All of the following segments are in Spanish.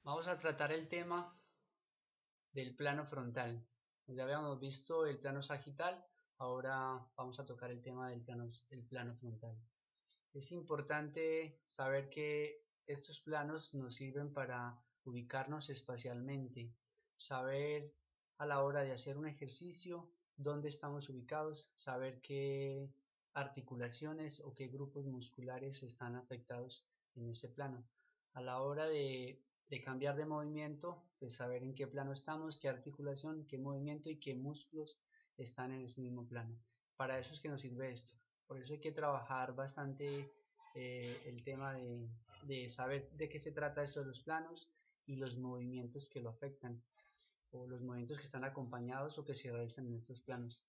Vamos a tratar el tema del plano frontal. Ya habíamos visto el plano sagital, ahora vamos a tocar el tema del plano frontal. Es importante saber que estos planos nos sirven para ubicarnos espacialmente, saber a la hora de hacer un ejercicio dónde estamos ubicados, saber qué articulaciones o qué grupos musculares están afectados en ese plano. A la hora de cambiar de movimiento, de saber en qué plano estamos, qué articulación, qué movimiento y qué músculos están en ese mismo plano. Para eso es que nos sirve esto. Por eso hay que trabajar bastante el tema de saber de qué se trata esto de los planos y los movimientos que lo afectan o los movimientos que están acompañados o que se realizan en estos planos.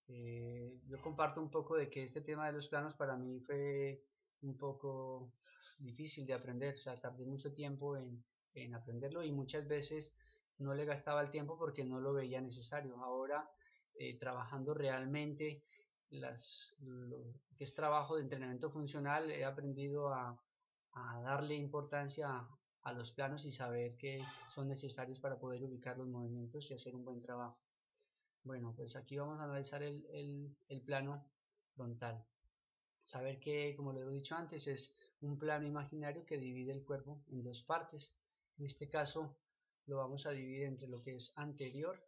Yo comparto un poco de que este tema de los planos para mí fue un poco difícil de aprender, o sea, tardé mucho tiempo en aprenderlo y muchas veces no le gastaba el tiempo porque no lo veía necesario. Ahora, trabajando realmente lo que es trabajo de entrenamiento funcional, he aprendido a darle importancia a los planos y saber que son necesarios para poder ubicar los movimientos y hacer un buen trabajo. Bueno, pues aquí vamos a analizar el plano frontal. Saber que, como lo he dicho antes, es un plano imaginario que divide el cuerpo en dos partes. En este caso lo vamos a dividir entre lo que es anterior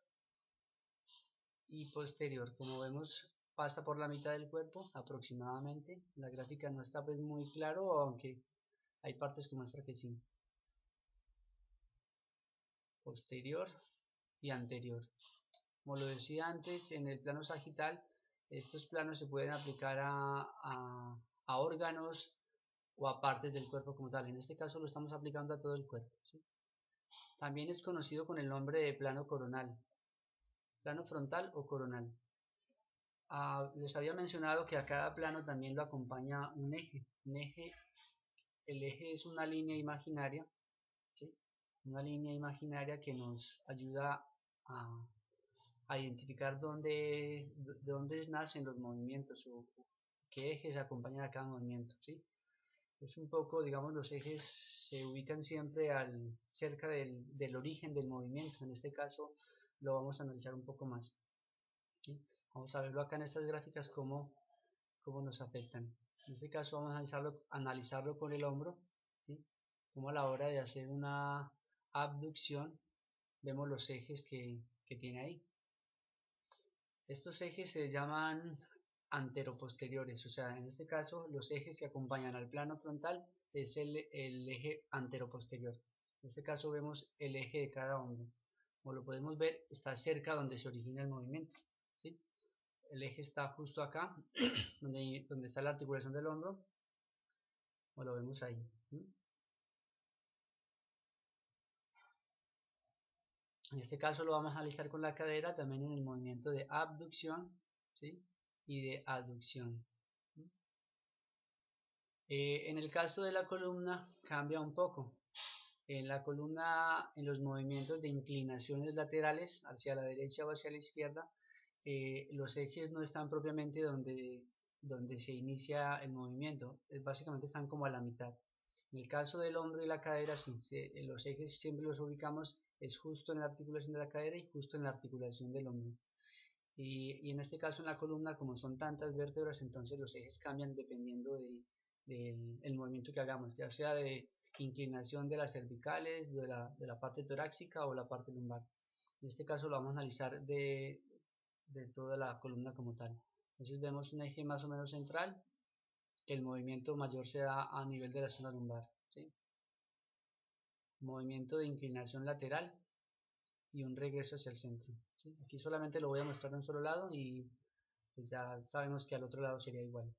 y posterior. Como vemos, pasa por la mitad del cuerpo aproximadamente. La gráfica no está pues muy claro, aunque hay partes que muestran que sí. Posterior y anterior. Como lo decía antes, en el plano sagital, estos planos se pueden aplicar a órganos o a partes del cuerpo como tal. En este caso lo estamos aplicando a todo el cuerpo, ¿sí? También es conocido con el nombre de plano coronal, plano frontal o coronal. Les había mencionado que a cada plano también lo acompaña un eje. El eje es una línea imaginaria, ¿sí? Una línea imaginaria que nos ayuda a identificar de dónde nacen los movimientos o qué ejes acompañan a cada movimiento, ¿sí? Es un poco, digamos, los ejes se ubican siempre cerca del origen del movimiento. En este caso lo vamos a analizar un poco más, ¿sí? Vamos a verlo acá en estas gráficas cómo nos afectan. En este caso vamos a analizarlo con el hombro, ¿sí? Como a la hora de hacer una abducción vemos los ejes que tiene ahí. Estos ejes se llaman anteroposteriores, o sea, en este caso los ejes que acompañan al plano frontal es el eje anteroposterior. En este caso vemos el eje de cada hombro. Como lo podemos ver, está cerca donde se origina el movimiento, ¿sí? El eje está justo acá, donde está la articulación del hombro, como lo vemos ahí, ¿sí? En este caso lo vamos a analizar con la cadera, también en el movimiento de abducción, ¿sí? Y de aducción. En el caso de la columna cambia un poco. En la columna, en los movimientos de inclinaciones laterales hacia la derecha o hacia la izquierda, los ejes no están propiamente donde se inicia el movimiento, básicamente están como a la mitad. En el caso del hombro y la cadera, sí, los ejes siempre los ubicamos, es justo en la articulación de la cadera y justo en la articulación del hombro. Y en este caso en la columna, como son tantas vértebras, entonces los ejes cambian dependiendo del movimiento que hagamos, ya sea de inclinación de las cervicales, de la parte torácica o la parte lumbar. En este caso lo vamos a analizar de toda la columna como tal. Entonces vemos un eje más o menos central, que el movimiento mayor se da a nivel de la zona lumbar, ¿sí? Movimiento de inclinación lateral y un regreso hacia el centro, ¿sí? Aquí solamente lo voy a mostrar de un solo lado y pues ya sabemos que al otro lado sería igual.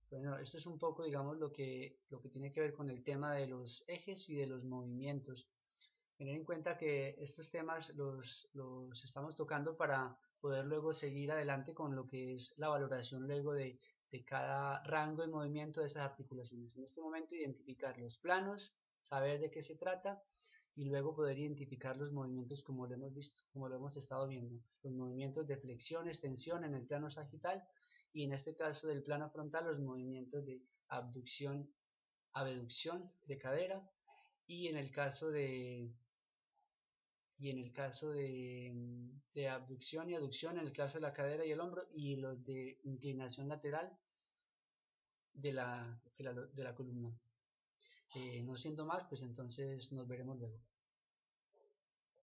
Bueno, esto es un poco, digamos, lo que tiene que ver con el tema de los ejes y de los movimientos. Tener en cuenta que estos temas los estamos tocando para poder luego seguir adelante con lo que es la valoración luego de cada rango de movimiento de esas articulaciones. En este momento identificar los planos, saber de qué se trata y luego poder identificar los movimientos como lo hemos visto, como lo hemos estado viendo. Los movimientos de flexión, extensión en el plano sagital y en este caso del plano frontal los movimientos de abducción, abducción de cadera y en el caso y en el caso de abducción y aducción en el caso de la cadera y el hombro, y los de inclinación lateral de la columna. No siendo más, pues entonces nos veremos luego.